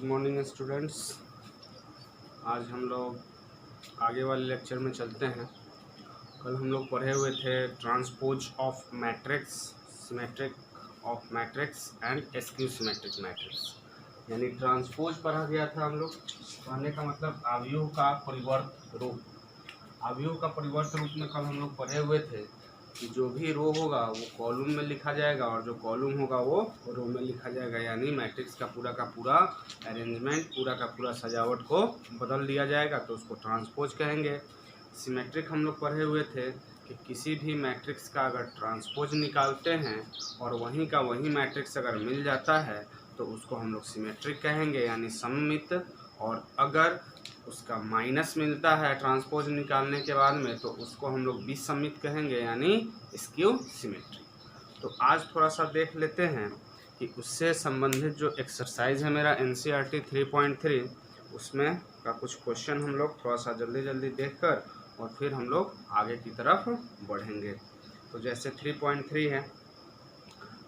Good morning students. आज हम लोग आगे वाले लेक्चर में चलते हैं। कल हम लोग पढ़े हुए थे transpose of matrix, symmetric of matrix and askew symmetric matrix. यानी ट्रांसपोज पढ़ा गया था हम लोग। कहने का मतलब अवयव का परिवर्त रूप। अवयव का परिवर्त रूप में कल हम लोग पढ़े हुए थे कि जो भी रो होगा वो कॉलम में लिखा जाएगा और जो कॉलम होगा वो रो में लिखा जाएगा। यानी मैट्रिक्स का पूरा अरेंजमेंट, पूरा का पूरा सजावट को बदल दिया जाएगा, तो उसको ट्रांसपोज कहेंगे। सिमेट्रिक हम लोग पढ़े हुए थे कि किसी भी मैट्रिक्स का अगर ट्रांसपोज निकालते हैं और वहीं का वहीं मैट्रिक्स अगर मिल जाता है तो उसको हम लोग सिमेट्रिक कहेंगे, यानी सममित। और अगर उसका माइनस मिलता है ट्रांसपोज निकालने के बाद में तो उसको हम लोग विसम्मित कहेंगे, यानी स्क्यू सिमेट्रिक। तो आज थोड़ा सा देख लेते हैं कि उससे संबंधित जो एक्सरसाइज है मेरा NCERT 3.3, उसमें का कुछ क्वेश्चन हम लोग थोड़ा सा जल्दी जल्दी देखकर और फिर हम लोग आगे की तरफ बढ़ेंगे। तो जैसे 3.3 है,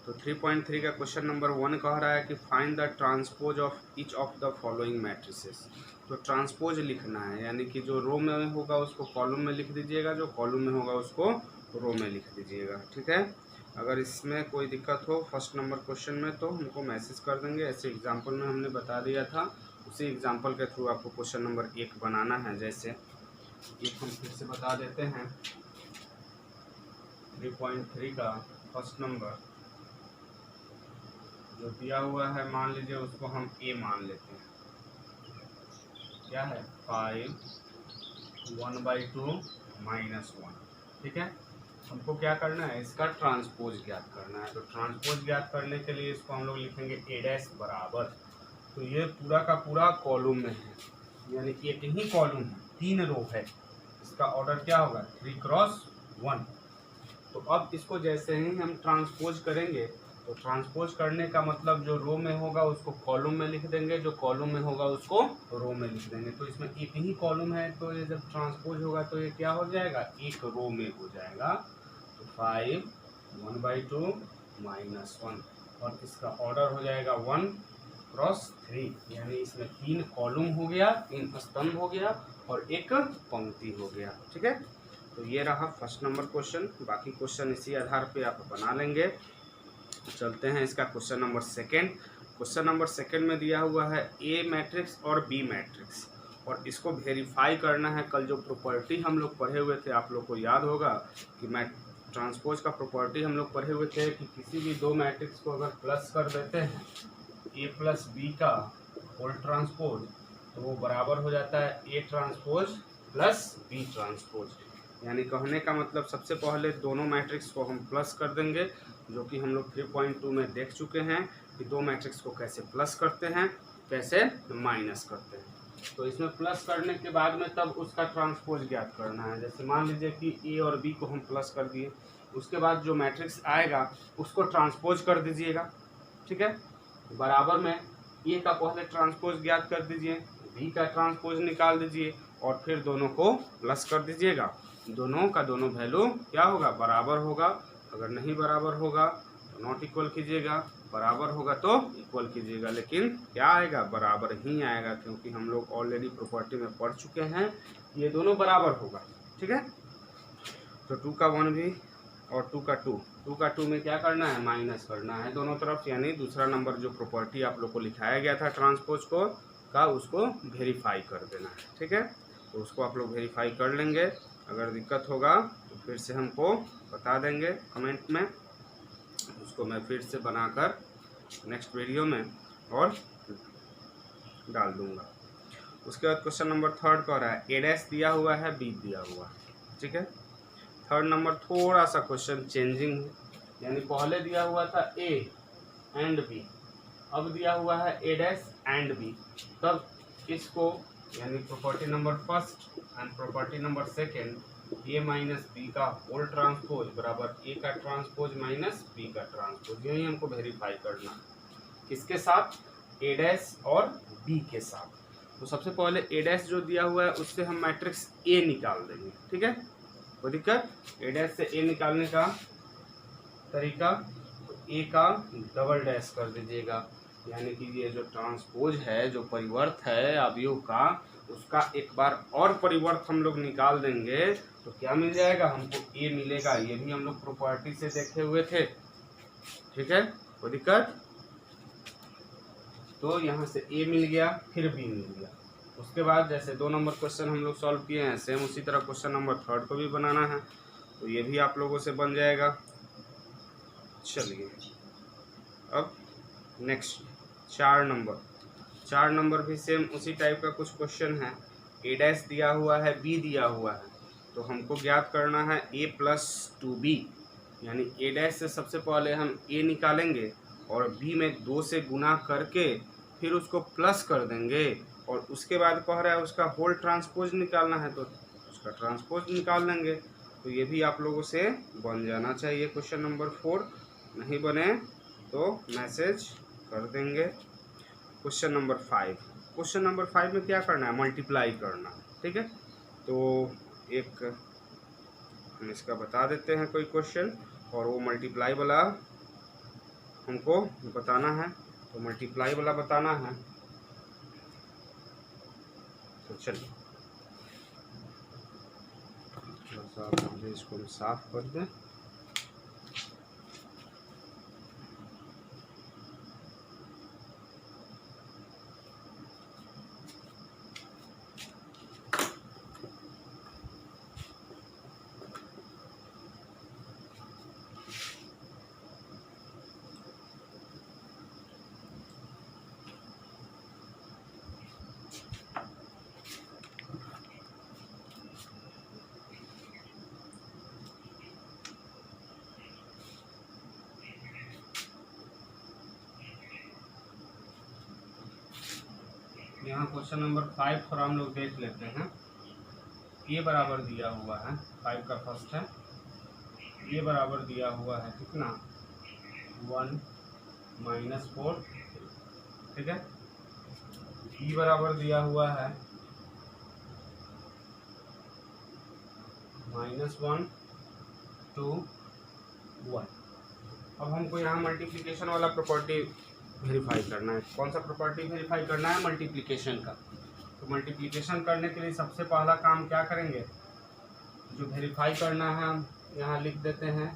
तो 3.3 का क्वेश्चन नंबर 1 कह रहा है कि find the transpose of each of the following matrices. तो ट्रांसपोज लिखना है, यानी कि जो रो में होगा उसको कॉलम में लिख दीजिएगा, जो कॉलम में होगा उसको रो में लिख दीजिएगा। ठीक है। अगर इसमें कोई दिक्कत हो फर्स्ट नंबर क्वेश्चन में तो हमको मैसेज कर देंगे। ऐसे एग्जाम्पल में हमने बता दिया था, उसी एग्जाम्पल के थ्रू आपको क्वेश्चन नंबर 1 बनाना है। जैसे एक हम फिर से बता देते हैं 3.3 का फर्स्ट नंबर जो दिया हुआ है, मान लीजिए उसको हम ए मान लेते हैं। क्या है 5 1/2 -1। ठीक है। हमको क्या करना है, इसका ट्रांसपोज ज्ञात करना है। तो ट्रांसपोज ज्ञात करने के लिए इसको हम लोग लिखेंगे A' बराबर। तो ये पूरा का पूरा कॉलम में है, यानी एक ही कॉलम है, 3 रो है। इसका ऑर्डर क्या होगा 3x1। तो अब इसको जैसे ही हम ट्रांसपोज करेंगे तो ट्रांसपोज करने का मतलब जो रो में होगा उसको कॉलम में लिख देंगे, जो कॉलम में होगा उसको रो में लिख देंगे। तो इसमें एक ही कॉलम है, तो ये जब ट्रांसपोज होगा तो ये क्या हो जाएगा, एक रो में हो जाएगा। तो 5 1/2 -1 और इसका ऑर्डर हो जाएगा 1x3, यानी इसमें 3 कॉलम हो गया, 3 स्तंभ हो गया और एक पंक्ति हो गया। ठीक है। तो ये रहा फर्स्ट नंबर क्वेश्चन। बाकी क्वेश्चन इसी आधार पे आप बना लेंगे। चलते हैं इसका question number second. Question number second में दिया हुआ है ए मैट्रिक्स और बी मैट्रिक्स, और इसको वेरीफाई करना है। कल जो प्रॉपर्टी हम लोग पढ़े हुए थे, आप लोग को याद होगा कि ट्रांसपोज का प्रॉपर्टी हम लोग पढ़े हुए थे कि किसी भी दो मैट्रिक्स को अगर प्लस कर देते हैं ए प्लस बी का होल ट्रांसपोज, तो वो बराबर हो जाता है A transpose plus B transpose. यानी कहने का मतलब सबसे पहले दोनों मैट्रिक्स को हम प्लस कर देंगे, जो कि हम लोग 3.2 में देख चुके हैं कि दो मैट्रिक्स को कैसे प्लस करते हैं, कैसे माइनस करते हैं। तो इसमें प्लस करने के बाद में तब उसका ट्रांसपोज ज्ञात करना है। जैसे मान लीजिए कि ए और बी को हम प्लस कर दिए, उसके बाद जो मैट्रिक्स आएगा उसको ट्रांसपोज कर दीजिएगा। ठीक है। बराबर में ए का पहले ट्रांसपोज ज्ञात कर दीजिए, बी का ट्रांसपोज निकाल दीजिए और फिर दोनों को प्लस कर दीजिएगा। दोनों का दोनों वैल्यू क्या होगा, बराबर होगा। अगर नहीं बराबर होगा तो नॉट इक्वल कीजिएगा, बराबर होगा तो इक्वल कीजिएगा। लेकिन क्या आएगा, बराबर ही आएगा, क्योंकि हम लोग ऑलरेडी प्रॉपर्टी में पढ़ चुके हैं ये दोनों बराबर होगा। ठीक है। तो 2 का 1 भी और 2 का 2 में क्या करना है, माइनस करना है दोनों तरफ। यानी दूसरा नंबर जो प्रॉपर्टी आप लोग को लिखाया गया था ट्रांसपोज को का, उसको वेरीफाई कर देना है। ठीक है। तो उसको आप लोग वेरीफाई कर लेंगे। अगर दिक्कत होगा तो फिर से हमको बता देंगे कमेंट में, उसको मैं फिर से बनाकर नेक्स्ट वीडियो में और डाल दूंगा। उसके बाद क्वेश्चन नंबर थर्ड कह रहा है A' दिया हुआ है, B दिया हुआ है। ठीक है। थर्ड नंबर थोड़ा सा क्वेश्चन चेंजिंग है, यानी पहले दिया हुआ था A एंड B, अब दिया हुआ है A' एंड B। तब इसको यानी property number first and property number second, A minus B का होल ट्रांसपोज बराबर ए का ट्रांसपोज माइनस बी का ट्रांसपोज। यही हमको वेरीफाई करना है। किसके साथ, A' और B के साथ। तो सबसे पहले A' जो दिया हुआ है उससे हम मैट्रिक्स ए निकाल देंगे। ठीक है। कोई दिक्कत, A' से ए निकालने का तरीका, तो ए का डबल डैश कर दीजिएगा, यानी कि ये जो ट्रांसपोज है, जो परिवर्त है अवयव का, उसका एक बार और परिवर्त हम लोग निकाल देंगे तो क्या मिल जाएगा, हमको ए मिलेगा। ये भी हम लोग प्रॉपर्टी से देखे हुए थे, ठीक है, कोई दिक्कत। तो यहाँ से ए मिल गया, फिर बी मिल गया। उसके बाद जैसे 2 नंबर क्वेश्चन हम लोग सॉल्व किए हैं, सेम उसी तरह क्वेश्चन नंबर 3 को भी बनाना है, तो ये भी आप लोगों से बन जाएगा। चलिए अब नेक्स्ट 4 नंबर भी सेम उसी टाइप का कुछ क्वेश्चन है। ए डैश दिया हुआ है, बी दिया हुआ है, तो हमको ज्ञात करना है a प्लस 2b, यानी ए डैश से सबसे पहले हम a निकालेंगे और b में 2 से गुना करके फिर उसको प्लस कर देंगे, और उसके बाद कह रहा है उसका होल ट्रांसपोज निकालना है, तो उसका ट्रांसपोज निकाल लेंगे। तो ये भी आप लोगों से बन जाना चाहिए क्वेश्चन नंबर 4। नहीं बने तो मैसेज कर देंगे। क्वेश्चन नंबर 5 में क्या करना है, मल्टीप्लाई करना, ठीक है। तो एक हम इसका बता देते हैं कोई क्वेश्चन, और वो मल्टीप्लाई वाला हमको बताना है, तो मल्टीप्लाई वाला बताना है। तो चलिए थोड़ा सा मुझे इसको साफ कर दें। यहाँ क्वेश्चन नंबर 5 थोड़ा हम लोग देख लेते हैं। ये बराबर दिया हुआ है, 5 का फर्स्ट है, ये बराबर दिया हुआ है कितना, 1 माइनस 4, ठीक है। ई बराबर दिया हुआ है -1 2 1। अब हमको यहाँ मल्टीप्लिकेशन वाला प्रॉपर्टी वेरीफाई करना है। कौन सा प्रॉपर्टी वेरीफाई करना है, मल्टीप्लिकेशन का। तो मल्टीप्लिकेशन करने के लिए सबसे पहला काम क्या करेंगे, जो वेरीफाई करना है हम यहाँ लिख देते हैं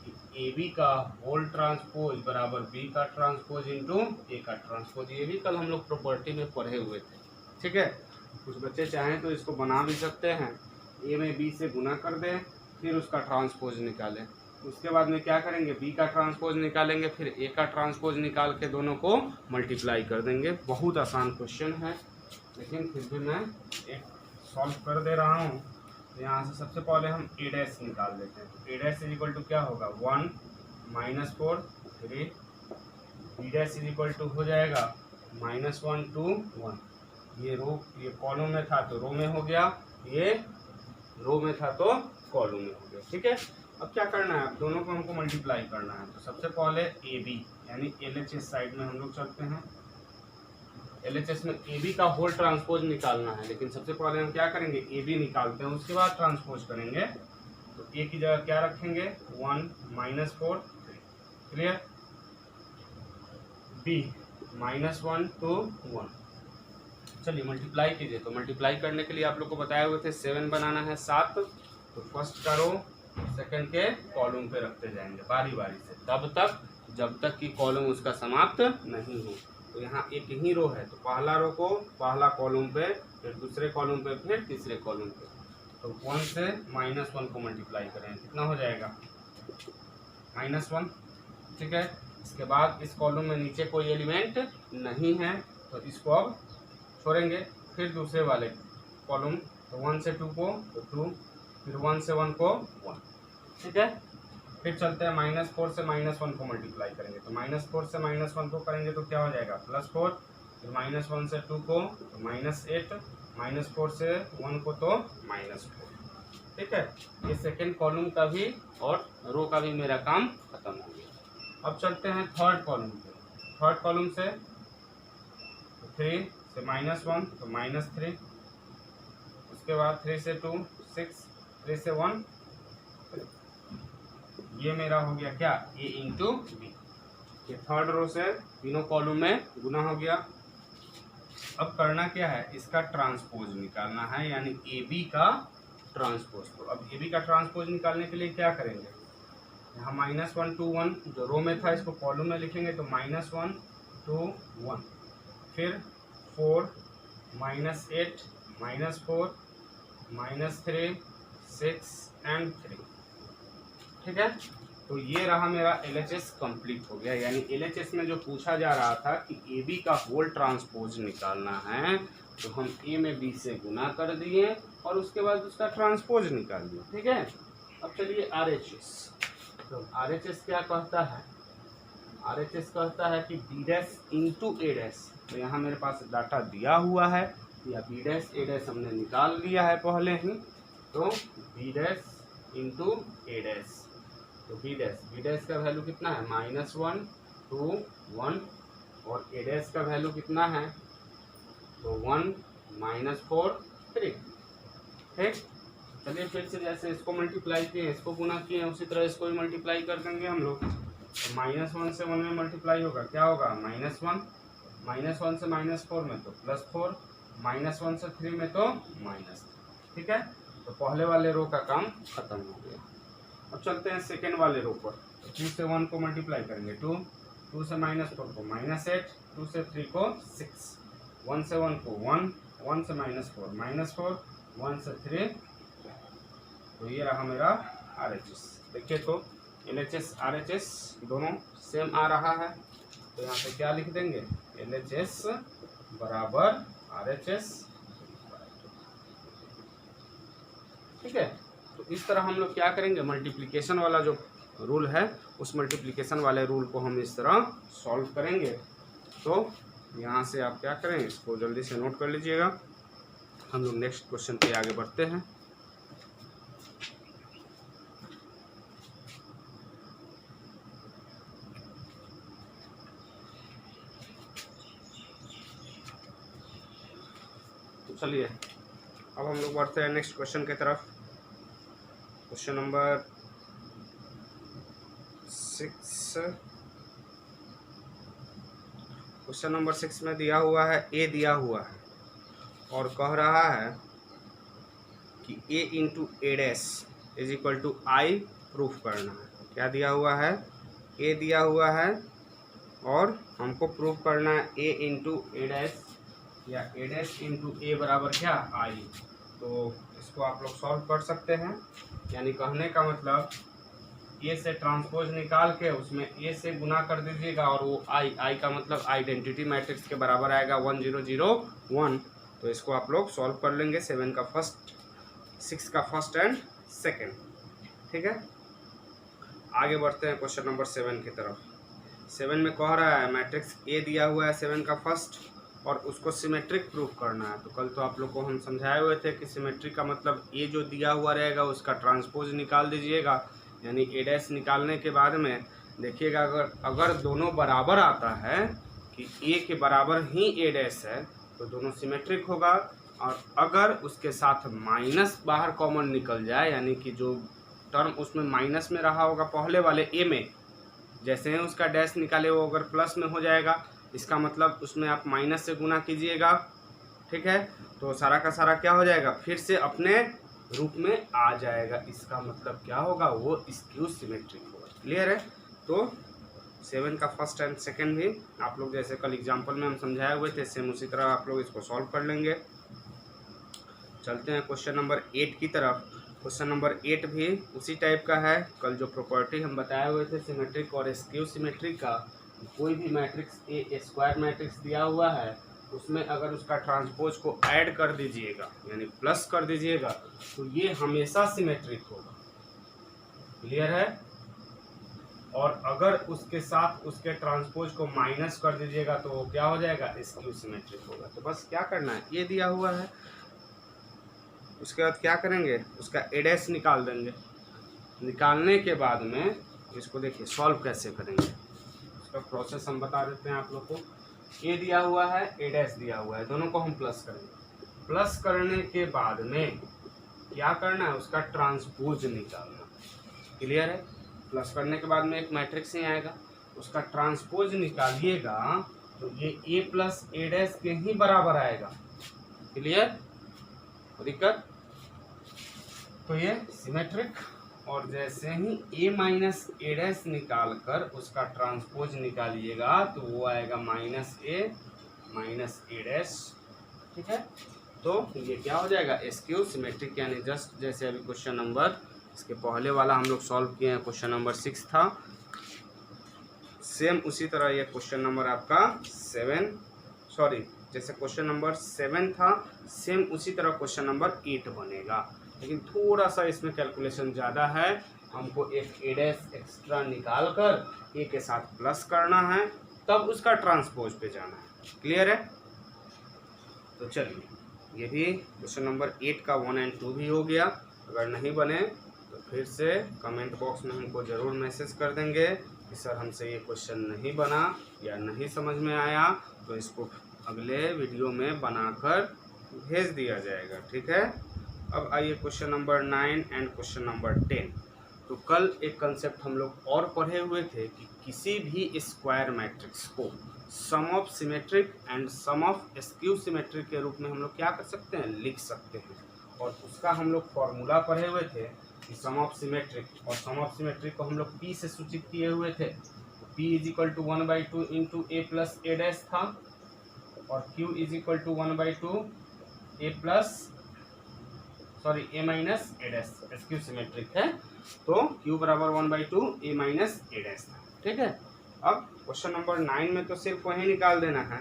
कि ए बी का होल ट्रांसपोज बराबर बी का ट्रांसपोज इंटू ए का ट्रांसपोज। ये भी कल हम लोग प्रॉपर्टी में पढ़े हुए थे, ठीक है। कुछ बच्चे चाहें तो इसको बना भी सकते हैं, ए में बी से गुना कर दें, फिर उसका ट्रांसपोज निकालें। उसके बाद में क्या करेंगे, बी का ट्रांसपोज निकालेंगे, फिर ए का ट्रांसपोज निकाल के दोनों को मल्टीप्लाई कर देंगे। बहुत आसान क्वेश्चन है, लेकिन फिर भी मैं एक सॉल्व कर दे रहा हूँ। तो यहाँ से सबसे पहले हम ए डैश निकाल लेते हैं। A dash is equal to क्या होगा, 1 माइनस 4 3, B dash is equal to हो जाएगा -1 2 1। ये रो, ये कॉलम में था तो रो में हो गया, ये रो में था तो कॉलम में हो गया, ठीक है। अब क्या करना है, अब दोनों को हमको मल्टीप्लाई करना है। तो सबसे पहले ए बी यानी LHS साइड में हम लोग चलते हैं। LHS में ए बी का होल ट्रांसपोज निकालना है, लेकिन सबसे पहले हम क्या करेंगे, ए बी निकालते हैं, उसके बाद ट्रांसपोज करेंगे। तो ए की जगह क्या रखेंगे, 1 माइनस 4 क्लियर, बी -1 2 1। चलिए मल्टीप्लाई कीजिए। तो मल्टीप्लाई करने के लिए आप लोग को बताए हुए थे 7 बनाना है 7। तो फर्स्ट का रो सेकंड के कॉलम पे रखते जाएंगे बारी बारी से, तब तक जब तक कि कॉलम उसका समाप्त नहीं हो। तो यहाँ एक ही रो है, तो पहला रो को पहला कॉलम पे, फिर दूसरे कॉलम पे, फिर तीसरे कॉलम पे। तो 1 से -1 को मल्टीप्लाई करें, कितना हो जाएगा, -1, ठीक है। इसके बाद इस कॉलम में नीचे कोई एलिमेंट नहीं है, तो इसको अब छोड़ेंगे। फिर दूसरे वाले कॉलम, तो 1 से 2 को तो 2, फिर 1 से 1 को 1, ठीक है। फिर चलते हैं -4 से -1 को मल्टीप्लाई करेंगे। तो -4 से -1 को करेंगे तो क्या हो जाएगा, +4, फिर -1 से 2 को तो -8, -4 से 1 को तो -4, ठीक है। ये सेकेंड कॉलम का भी और रो का भी मेरा काम खत्म हो गया। अब चलते हैं थर्ड कॉलम पे। थर्ड कॉलम से 3 से -1 तो -3, उसके बाद 3 से 2 6, 3 से 1, ये मेरा हो गया क्या, a इंटू बी, ये थर्ड रो से तीनों कॉलम में गुना हो गया। अब करना क्या है, इसका ट्रांसपोज निकालना है, यानी ए बी का ट्रांसपोज। तो अब ए बी का ट्रांसपोज निकालने के लिए क्या करेंगे, यहाँ -1 2 1 जो रो में था इसको कॉलम में लिखेंगे, तो -1 2 1, फिर 4 -8 -4 -3 6 एंड 3। ठीक है, तो ये रहा मेरा LHS कंप्लीट हो गया। यानी LHS में जो पूछा जा रहा था कि AB का होल ट्रांसपोज निकालना है, तो हम A में B से गुना कर दिए और उसके बाद उसका ट्रांसपोज निकाल दिए। ठीक है, अब चलिए RHS। तो RHS क्या कहता है, RHS कहता है कि B' इंटू A'। तो यहाँ मेरे पास डाटा दिया हुआ है, या B' A' हमने निकाल लिया है पहले ही। तो B' इंटू A', तो B' का वैल्यू कितना है, -1 2 1, और A' का वैल्यू कितना है, तो 1 -4 3। ठीक, चलिए फिर से जैसे इसको मल्टीप्लाई किए इसको गुना किए उसी तरह इसको भी मल्टीप्लाई कर देंगे हम लोग। तो -1 से 1 में मल्टीप्लाई होगा, क्या होगा, -1 -1 से -4 में तो +4, -1 से 3 में तो -3। ठीक है, तो पहले वाले रो का काम खत्म हो गया। अब चलते हैं सेकेंड वाले रो पर। तो 2 से 1 को मल्टीप्लाई करेंगे 2, 2 से -4 को -8, 2 से 3 को 6, 1 से 1 को 1, 1 से -4 -4, 1 से 3। तो ये रहा मेरा RHS। देखिए तो LHS RHS दोनों सेम आ रहा है, तो यहाँ पे क्या लिख देंगे, LHS बराबर RHS। ठीक है, तो इस तरह हम लोग क्या करेंगे, मल्टीप्लिकेशन वाला जो रूल है उस मल्टीप्लिकेशन वाले रूल को हम इस तरह सॉल्व करेंगे। तो यहाँ से आप क्या करें, इसको जल्दी से नोट कर लीजिएगा। हम लोग नेक्स्ट क्वेश्चन पे आगे बढ़ते हैं। तो चलिए अब हम लोग बढ़ते हैं नेक्स्ट क्वेश्चन की तरफ। Question number 6। क्वेश्चन नंबर 6 में दिया हुआ है, A दिया हुआ है और कह रहा है कि A into A' is equal to I proof करना है। क्या दिया हुआ है, A दिया हुआ है और हमको प्रूफ करना है A इंटू A' या A' इंटू A बराबर क्या, I। तो इसको आप लोग सॉल्व कर सकते हैं। यानी कहने का मतलब A से ट्रांसपोज निकाल के उसमें A से गुना कर दीजिएगा और वो I का मतलब आइडेंटिटी मैट्रिक्स के बराबर आएगा 1 0 0 1। तो इसको आप लोग सॉल्व कर लेंगे 7 का फर्स्ट, 6 का फर्स्ट एंड सेकेंड। ठीक है, आगे बढ़ते हैं क्वेश्चन नंबर 7 की तरफ। 7 में कह रहा है मैट्रिक्स A दिया हुआ है 7 का फर्स्ट और उसको सिमेट्रिक प्रूफ करना है। तो कल तो आप लोग को हम समझाए हुए थे कि सिमेट्रिक का मतलब A जो दिया हुआ रहेगा उसका ट्रांसपोज निकाल दीजिएगा। यानी A' निकालने के बाद में देखिएगा अगर दोनों बराबर आता है कि A के बराबर ही A' है तो दोनों सिमेट्रिक होगा, और अगर उसके साथ माइनस बाहर कॉमन निकल जाए, यानी कि जो टर्म उसमें माइनस में रहा होगा पहले वाले A में, जैसे ही उसका डैश निकाले वो अगर प्लस में हो जाएगा, इसका मतलब उसमें आप माइनस से गुना कीजिएगा। ठीक है, तो सारा का सारा क्या हो जाएगा, फिर से अपने रूप में आ जाएगा। इसका मतलब क्या होगा, वो स्क्यू सिमेट्रिक होगा। क्लियर है, तो 7 का फर्स्ट एंड सेकेंड भी आप लोग जैसे कल एग्जाम्पल में हम समझाए हुए थे सेम उसी तरह आप लोग इसको सॉल्व कर लेंगे। चलते हैं क्वेश्चन नंबर 8 की तरफ। क्वेश्चन नंबर 8 भी उसी टाइप का है। कल जो प्रॉपर्टी हम बताए हुए थे सिमेट्रिक और स्क्यू सिमेट्रिक का, कोई भी मैट्रिक्स ए स्क्वायर मैट्रिक्स दिया हुआ है उसमें अगर उसका ट्रांसपोज को ऐड कर दीजिएगा यानी प्लस कर दीजिएगा तो ये हमेशा सिमेट्रिक होगा। क्लियर है, और अगर उसके साथ उसके ट्रांसपोज को माइनस कर दीजिएगा तो वो क्या हो जाएगा, स्क्यू सिमेट्रिक होगा। तो बस क्या करना है, ये दिया हुआ है, उसके बाद क्या करेंगे, उसका A' निकाल देंगे। निकालने के बाद में इसको देखिए सॉल्व कैसे करेंगे, उसका प्रोसेस हम बता देते हैं आप लोग को। A दिया हुआ है, A' दिया हुआ है, दोनों को हम प्लस करेंगे। प्लस करने के बाद में क्या करना है, उसका ट्रांसपोज निकालना। क्लियर है, प्लस करने के बाद में एक मैट्रिक्स ही आएगा, उसका ट्रांसपोज निकालिएगा तो ये a प्लस ए डैश के ही बराबर आएगा। क्लियर? दिक्कत? तो ये सिमेट्रिक, और जैसे ही a माइनस ए डैश निकाल कर उसका ट्रांसपोज निकालिएगा तो वो आएगा माइनस ए डैश। ठीक है, तो ये क्या हो जाएगा, स्क्यू सिमेट्रिक, यानी जस्ट जैसे अभी क्वेश्चन नंबर इसके पहले वाला हम लोग सॉल्व किए हैं, क्वेश्चन नंबर 6 था, सेम उसी तरह ये क्वेश्चन नंबर आपका 7, सॉरी जैसे क्वेश्चन नंबर 7 था सेम उसी तरह क्वेश्चन नंबर 8 बनेगा, लेकिन थोड़ा सा इसमें कैलकुलेशन ज़्यादा है। हमको एक ए डैश एक्स्ट्रा निकाल कर ए के साथ प्लस करना है, तब उसका ट्रांसपोज पे जाना है। क्लियर है? तो चलिए ये भी क्वेश्चन नंबर 8 का 1 और 2 भी हो गया। अगर नहीं बने तो फिर से कमेंट बॉक्स में हमको ज़रूर मैसेज कर देंगे कि सर हमसे ये क्वेश्चन नहीं बना या नहीं समझ में आया, तो इसको अगले वीडियो में बनाकर भेज दिया जाएगा। ठीक है, अब आइए question number 9 and question number 10। तो कल एक कंसेप्ट हम लोग और पढ़े हुए थे कि किसी भी स्क्वायर मैट्रिक्स को sum of symmetric and sum of skew symmetric के रूप में हम लोग क्या कर सकते हैं, लिख सकते हैं। और उसका हम लोग फॉर्मूला पढ़े हुए थे कि सम ऑफ सिमेट्रिक, और सम ऑफ सिमेट्रिक को हम लोग P से सूचित किए हुए थे। P is equal to 1/2 into A plus A dash था, और Q is equal to 1/2 A minus A dash, skew symmetric है तो Q बराबर 1/2 ए माइनस ए डैश था। ठीक है, अब क्वेश्चन नंबर 9 में तो सिर्फ वही निकाल देना है,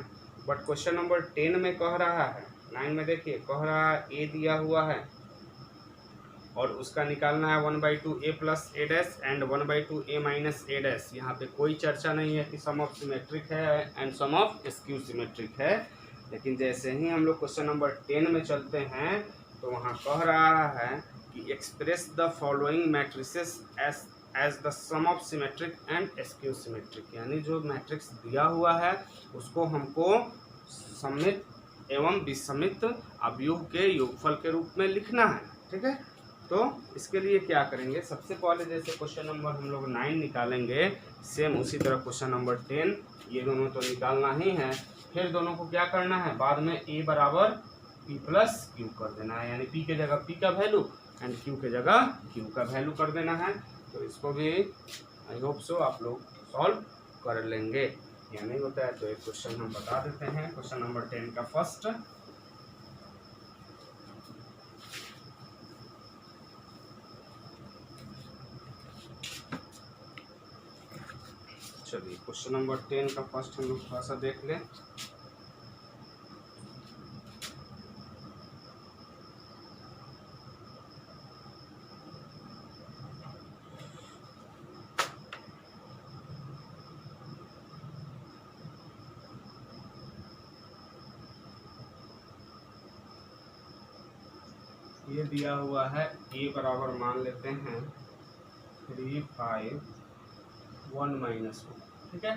बट क्वेश्चन नंबर 10 में कह रहा है, 9 में देखिए कह रहा है ए दिया हुआ है और उसका निकालना है 1/2 a plus A dash and 1/2 A minus A dash. यहाँ पे कोई चर्चा नहीं है कि सम ऑफ सिमेट्रिक है and sum of skew symmetric है, लेकिन जैसे ही हम लोग क्वेश्चन नंबर 10 में चलते हैं तो वहाँ कह रहा है कि express the following matrices as the sum of symmetric and skew symmetric, यानी जो मैट्रिक्स दिया हुआ है उसको हमको सममित एवं विषमित अवयव के योगफल के रूप में लिखना है। ठीक है, तो इसके लिए क्या करेंगे, सबसे पहले जैसे क्वेश्चन नंबर हम लोग 9 निकालेंगे सेम उसी तरह क्वेश्चन नंबर 10 ये दोनों तो निकालना ही है। फिर दोनों को क्या करना है, बाद में a बराबर p प्लस क्यू कर देना है, यानी p के जगह p का वैल्यू एंड q के जगह q का वैल्यू कर देना है। तो इसको भी आई होप सो आप लोग सॉल्व कर लेंगे, या नहीं होता है तो एक क्वेश्चन हम बता देते हैं। क्वेश्चन नंबर 10 का फर्स्ट, चलिए क्वेश्चन नंबर 10 का फर्स्ट हम लोग थोड़ा सा देख लें। ये दिया हुआ है a बराबर मान लेते हैं 3, 5, 1 -1। ठीक है,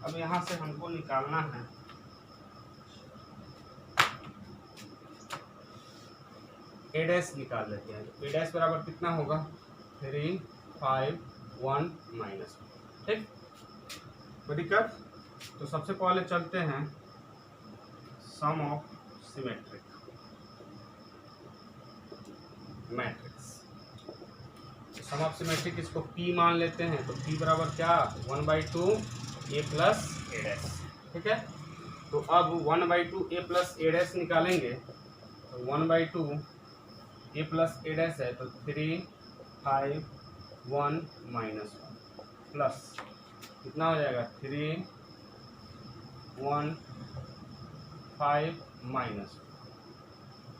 अब यहाँ से हमको निकालना है a डैश निकाल लेते हैं। a डैश बराबर कितना होगा, 3, 5, 1 -1। ठीक, कोई दिक्कत? तो सबसे पहले चलते हैं sum of symmetric matrix. Sum of symmetric इसको P मान लेते हैं, तो P बराबर क्या, 1/2 ए प्लस ए डैश। ठीक है, तो अब 1/2 ए प्लस ए डैश निकालेंगे, तो 1/2 ए प्लस ए डैश है तो 3, 5, 1 -1 प्लस कितना हो जाएगा, 3, 1, 5 -1।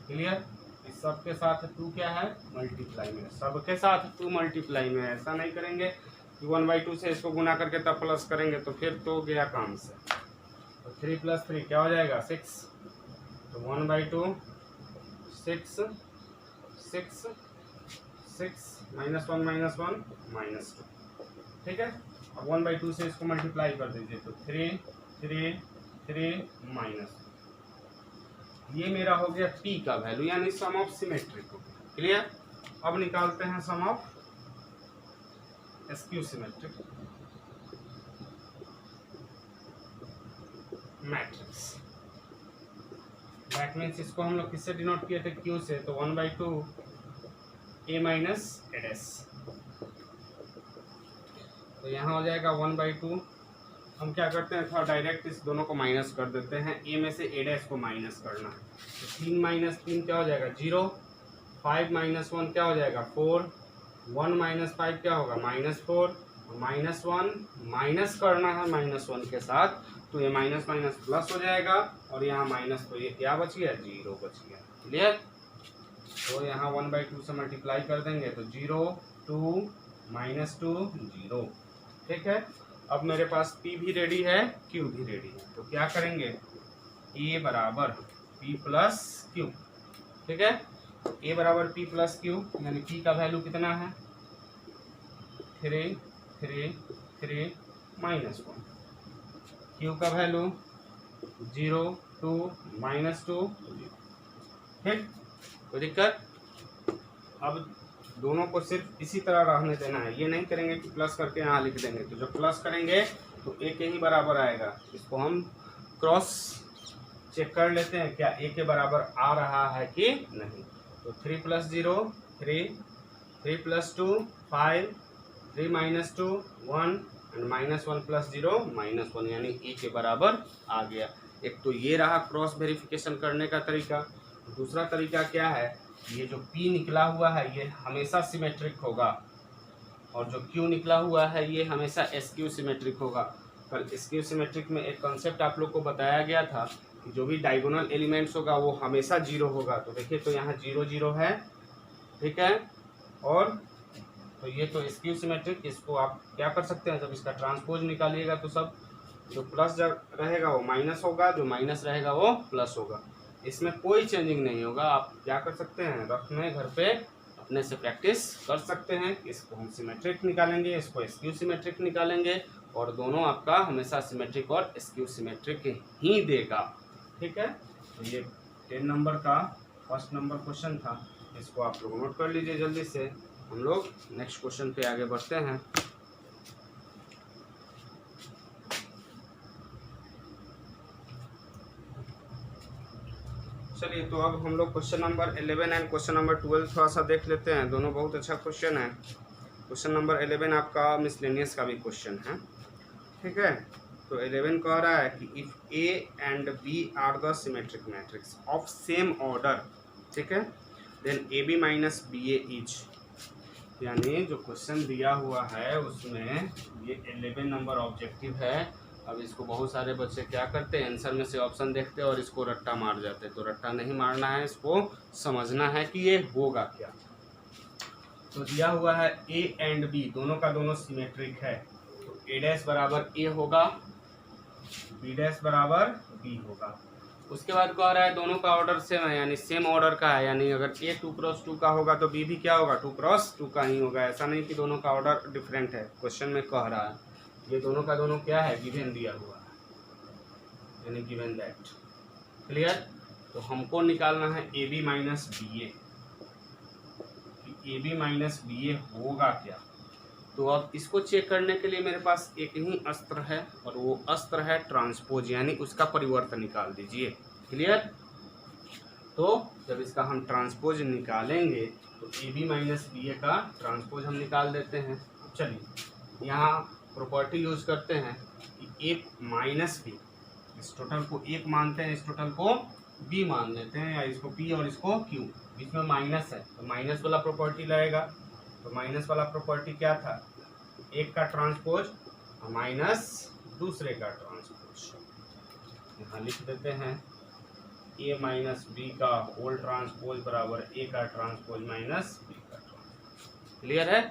क्लियर? इस सब के साथ 2 क्या है, मल्टीप्लाई में, सबके साथ 2 मल्टीप्लाई में। ऐसा नहीं करेंगे कि 1/2 से इसको गुना करके तब प्लस करेंगे, तो फिर तो गया काम से। तो 3 + 3 क्या हो जाएगा, 6। तो 1/2 6, 6, 6 -1 -1 -2। ठीक है, अब 1/2 से इसको मल्टीप्लाई कर दीजिए, तो 3, 3, 3 -1। ये मेरा हो गया P का वैल्यू, यानी सम ऑफ सिमेट्रिक हो गया। क्लियर? अब निकालते हैं sum of skew symmetric. Matrix. That means इसको हम लोग किससे डिनोट किए थे, क्यू से, तो 1/2 A माइनस ए डैश। तो यहाँ हो जाएगा 1/2। हम क्या करते हैं, थोड़ा डायरेक्ट इस दोनों को माइनस कर देते हैं। ए में से ए डैश को माइनस करना है, तो 3 - 3 क्या हो जाएगा 0, 5 - 1 क्या हो जाएगा 4, 1 - 5 क्या होगा -4, -1 माइनस करना है -1 के साथ, तो ये माइनस माइनस प्लस हो जाएगा और यहाँ माइनस, तो ये क्या बच गया 0 बच गया। क्लियर। तो यहाँ 1/2 से मल्टीप्लाई कर देंगे तो 0, 2 -2 0। ठीक है। अब मेरे पास P भी रेडी है, Q भी रेडी है, तो क्या करेंगे A बराबर P प्लस Q। ठीक है। A बराबर P प्लस Q, यानी P का वैल्यू कितना है 3, 3, 3 -1। Q का वैल्यू 0, 2 -2 0। ठीक, कोई दिक्कत। अब दोनों को सिर्फ इसी तरह रहने देना है, ये नहीं करेंगे कि प्लस करके यहाँ लिख देंगे, तो जब प्लस करेंगे तो A के ही बराबर आएगा। इसको हम क्रॉस चेक कर लेते हैं क्या A के बराबर आ रहा है कि नहीं। तो 3 + 0 3, 3 + 2 5, 3 - 2 1 एंड -1 + 0 -1, यानी A के बराबर आ गया। एक तो ये रहा क्रॉस वेरिफिकेशन करने का तरीका। दूसरा तरीका क्या है, ये जो P निकला हुआ है ये हमेशा सिमेट्रिक होगा, और जो Q निकला हुआ है ये हमेशा SQ सिमेट्रिक होगा। कल SQ सिमेट्रिक में एक कॉन्सेप्ट आप लोग को बताया गया था कि जो भी डायगोनल एलिमेंट्स होगा वो हमेशा 0 होगा। तो देखिए, तो यहाँ 0 0 है, ठीक है। और तो ये तो SQ सिमेट्रिक, इसको आप क्या कर सकते हैं, जब इसका ट्रांसपोज निकालिएगा तो सब जो प्लस जब रहेगा वो माइनस होगा, जो माइनस रहेगा वो प्लस होगा। इसमें कोई चेंजिंग नहीं होगा। आप क्या कर सकते हैं, रखने घर पे अपने से प्रैक्टिस कर सकते हैं। इसको हम सिमेट्रिक निकालेंगे, इसको SQ सिमेट्रिक निकालेंगे, और दोनों आपका हमेशा सिमेट्रिक और SQ सिमेट्रिक ही देगा। ठीक है। तो ये 10 नंबर का फर्स्ट नंबर क्वेश्चन था, इसको आप लोग नोट कर लीजिए जल्दी से। हम लोग नेक्स्ट क्वेश्चन पे आगे बढ़ते हैं। चलिए, तो अब हम लोग question number 11 and question number 12 थोड़ा सा देख लेते हैं। दोनों बहुत अच्छा क्वेश्चन है। क्वेश्चन नंबर 11 आपका मिसलेनियस का भी क्वेश्चन है, ठीक है। तो 11 कह रहा है कि if A and B are the symmetric matrix of same order, ठीक है, then AB minus BA is, यानी जो क्वेश्चन दिया हुआ है उसमें ये 11 नंबर ऑब्जेक्टिव है। अब इसको बहुत सारे बच्चे क्या करते हैं, आंसर में से ऑप्शन देखते हैं और इसको रट्टा मार जाते हैं। तो रट्टा नहीं मारना है, इसको समझना है कि ये होगा क्या। तो दिया हुआ है A एंड B दोनों का दोनों सिमेट्रिक है, तो A डैश बराबर A होगा, B डैश बराबर B होगा। उसके बाद कह रहा है दोनों का ऑर्डर सेम है, यानी सेम ऑर्डर का है, यानी अगर A 2 × 2 का होगा तो B भी क्या होगा 2 × 2 का ही होगा। ऐसा नहीं कि दोनों का ऑर्डर डिफरेंट है। क्वेश्चन में कह रहा है ये दोनों का दोनों क्या है, गिवन दिया हुआ है, यानी गिवन दैट। क्लियर। तो हमको निकालना है AB minus BA, AB minus BA होगा क्या। तो अब इसको चेक करने के लिए मेरे पास एक ही अस्त्र है, और वो अस्त्र है ट्रांसपोज, यानी उसका परिवर्तन निकाल दीजिए। क्लियर। तो जब इसका हम ट्रांसपोज निकालेंगे तो AB माइनस BA का ट्रांसपोज हम निकाल देते हैं। चलिए, यहाँ प्रॉपर्टी यूज करते हैं कि A माइनस B, इस टोटल को 1 मानते हैं, इस टोटल को B मान लेते हैं, या इसको P और इसको Q, बीच में माइनस है तो माइनस वाला प्रॉपर्टी लगेगा। तो माइनस वाला प्रॉपर्टी क्या था, एक का ट्रांसपोज माइनस दूसरे का ट्रांसपोज। यहाँ लिख देते हैं A माइनस B का होल ट्रांसपोज बराबर A का ट्रांसपोज माइनस B का ट्रांसपोज। क्लियर है,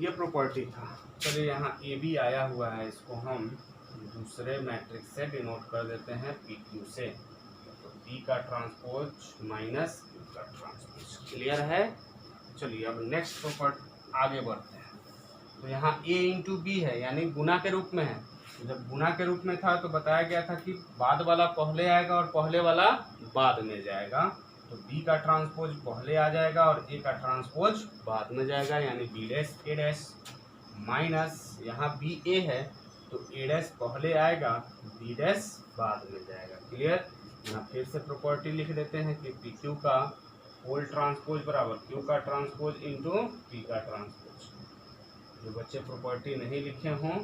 ये प्रॉपर्टी था। चलिए, यहाँ AB आया हुआ है, इसको हम दूसरे मैट्रिक्स से डिनोट कर देते हैं PQ से। तो B का ट्रांसपोज माइनस Q का ट्रांसपोज। क्लियर है। चलिए, अब नेक्स्ट प्रॉपर्टी आगे बढ़ते हैं। तो यहाँ A इंटू B है, यानी गुना के रूप में है। तो जब गुना के रूप में था तो बताया गया था कि बाद वाला पहले आएगा और पहले वाला बाद में जाएगा। तो B का ट्रांसपोज पहले आ जाएगा और A का ट्रांसपोज बाद में जाएगा, यानी B dash A dash minus, यहाँ B A है तो ए डैश पहले आएगा, बी डैश बाद में जाएगा। क्लियर। यहाँ फिर से प्रॉपर्टी लिख देते हैं कि पी क्यू का होल ट्रांसपोज बराबर क्यू का ट्रांसपोज इंटू पी का ट्रांसपोज। जो बच्चे प्रॉपर्टी नहीं लिखे हों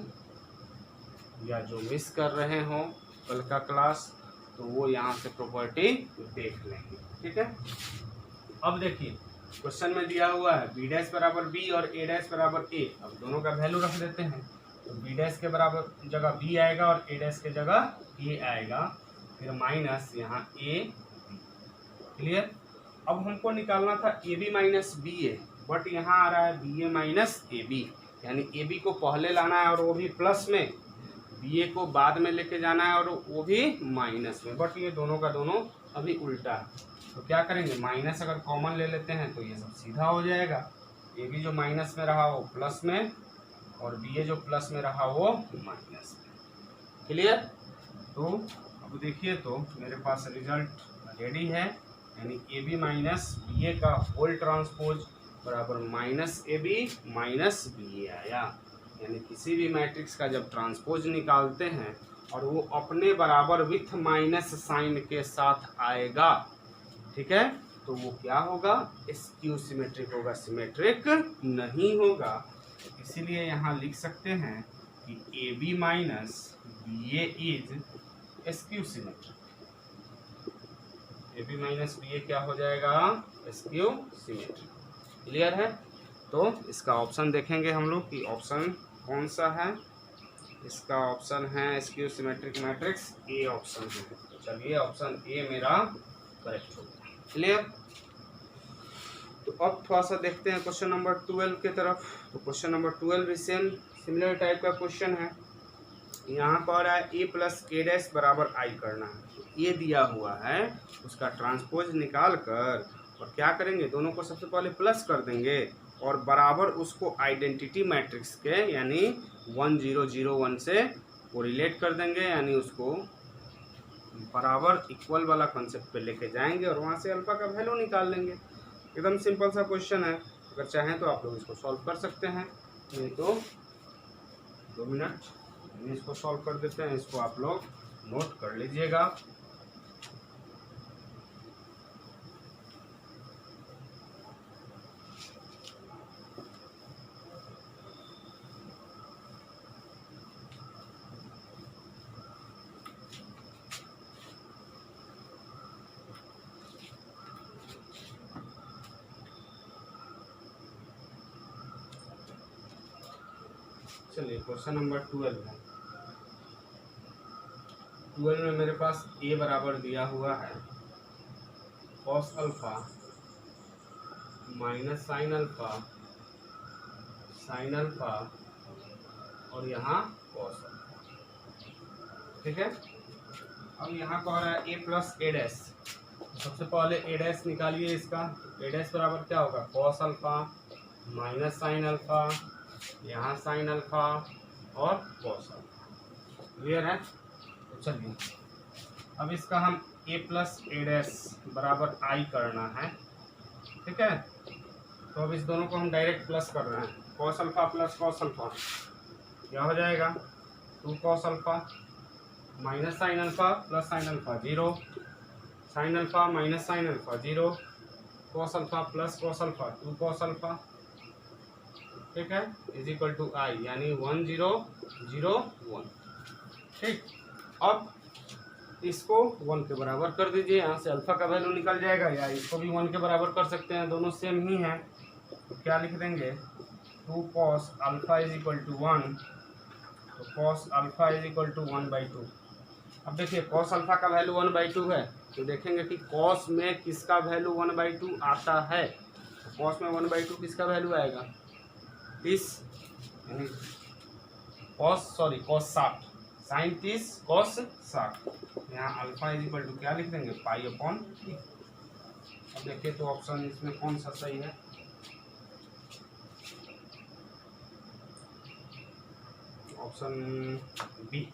या जो मिस कर रहे हों कल का क्लास, तो वो यहाँ से प्रॉपर्टी देख लेंगे। ठीक है। अब देखिए क्वेश्चन में दिया हुआ है बी डैश बराबर बी और ए डैश बराबर ए। अब दोनों का वैल्यू रख देते हैं, तो बी डैश के बराबर जगह बी आएगा और ए डैश के जगह ए आएगा, फिर माइनस यहाँ ए बी। क्लियर। अब हमको निकालना था A B minus B A, but यहाँ आ रहा है B A minus A B, यानी ए बी को पहले लाना है और वो भी प्लस में, बी ए को बाद में लेके जाना है और वो भी माइनस में, बट ये दोनों का दोनों अभी उल्टा है। तो क्या करेंगे, माइनस अगर कॉमन ले लेते हैं तो ये सब सीधा हो जाएगा। ए बी जो माइनस में रहा वो प्लस में और बी ए जो प्लस में रहा वो माइनस में। क्लियर। तो अब देखिए तो मेरे पास रिजल्ट रेडी है, यानी A B minus B a का होल ट्रांसपोज बराबर minus A B minus B a आया। यानी किसी भी मैट्रिक्स का जब ट्रांसपोज निकालते हैं और वो अपने बराबर विथ माइनस साइन के साथ आएगा, ठीक है, तो वो क्या होगा, स्क्यू सिमेट्रिक होगा, सिमेट्रिक नहीं होगा। इसीलिए यहाँ लिख सकते हैं कि a B minus B a is skew symmetric. A B minus B a क्या हो जाएगा, स्क्यू सिमेट्रिक। क्लियर है। तो इसका ऑप्शन देखेंगे हम लोग कि ऑप्शन कौन सा है। इसका ऑप्शन है skew symmetric matrix, A option है। तो चलिए ऑप्शन ए मेरा करेक्ट होगा। क्लियर। तो अब थोड़ा सा देखते हैं क्वेश्चन नंबर 12 के तरफ। तो क्वेश्चन नंबर 12 भी सिमिलर टाइप का क्वेश्चन है। यहाँ पर है ए प्लस ए डैश बराबर आई करना है। तो ये दिया हुआ है, उसका ट्रांसपोज निकाल कर और क्या करेंगे, दोनों को सबसे पहले प्लस कर देंगे और बराबर उसको आइडेंटिटी मैट्रिक्स के यानी 1 0 0 1 से वो रिलेट कर देंगे, यानी उसको बराबर इक्वल वाला कॉन्सेप्ट पे लेके जाएंगे और वहाँ से अल्फा का वैल्यू निकाल लेंगे। एकदम सिंपल सा क्वेश्चन है। अगर चाहें तो आप लोग इसको सॉल्व कर सकते हैं, नहीं तो 2 मिनट इसको सॉल्व कर देते हैं। इसको आप लोग नोट कर लीजिएगा। चलिए क्वेश्चन नंबर 12 है। 12 में मेरे पास ए बराबर दिया हुआ है cos alpha minus sine alpha और यहाँ कॉस अल्फा। ठीक है। अब यहाँ कह रहा है ए प्लस ए डैश। सबसे पहले ए डैश निकालिए इसका। ए डैश बराबर क्या होगा, cos alpha minus sine alpha, यहाँ साइन अल्फा और कॉस अल्फा। क्लियर है। तो चलिए अब इसका हम ए प्लस ए डैश बराबर आई करना है। ठीक है। तो अब इस दोनों को हम डायरेक्ट प्लस कर रहे हैं। Cos alpha plus cos alpha क्या हो जाएगा, 2 cos alpha minus sine alpha plus sine alpha 0, sine alpha minus sine alpha 0, cos alpha plus cos alpha 2 cos alpha. ठीक है। इज इक्वल टू आई, यानी 1 0 0 1। ठीक। अब इसको 1 के बराबर कर दीजिए, यहाँ से अल्फा का वैल्यू निकल जाएगा, या इसको भी 1 के बराबर कर सकते हैं, दोनों सेम ही हैं। तो क्या लिख देंगे, 2 cos alpha is equal to 1। तो cos alpha is equal to 1/2। अब देखिए कॉस अल्फा का वैल्यू 1/2 है, तो देखेंगे कि कॉस में किसका वैल्यू 1/2 आता है। तो कॉस में 1/2 किसका वैल्यू आएगा, 30, यानी कॉस 60, साइन 30 कॉस 60। यहाँ अल्फा इज इक्वल टू क्या लिख देंगे, पाई/3। अब देखिए तो ऑप्शन इसमें कौन सा सही है, option B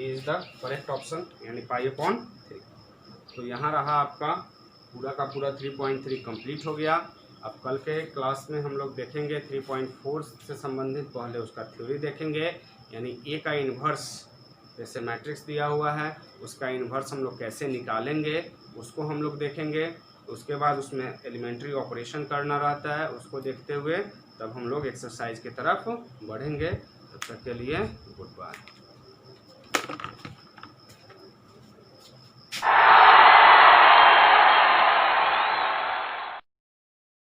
is the correct option, यानी पाई/3। तो यहाँ रहा आपका पूरा का पूरा 3.3 कंप्लीट हो गया। अब कल के क्लास में हम लोग देखेंगे 3.4 से संबंधित पहले उसका थ्योरी देखेंगे, यानी ए का इन्वर्स, जैसे मैट्रिक्स दिया हुआ है उसका इन्वर्स हम लोग कैसे निकालेंगे उसको हम लोग देखेंगे। उसके बाद उसमें एलिमेंट्री ऑपरेशन करना रहता है, उसको देखते हुए तब हम लोग एक्सरसाइज की तरफ बढ़ेंगे। तब तक के लिए गुड बाय।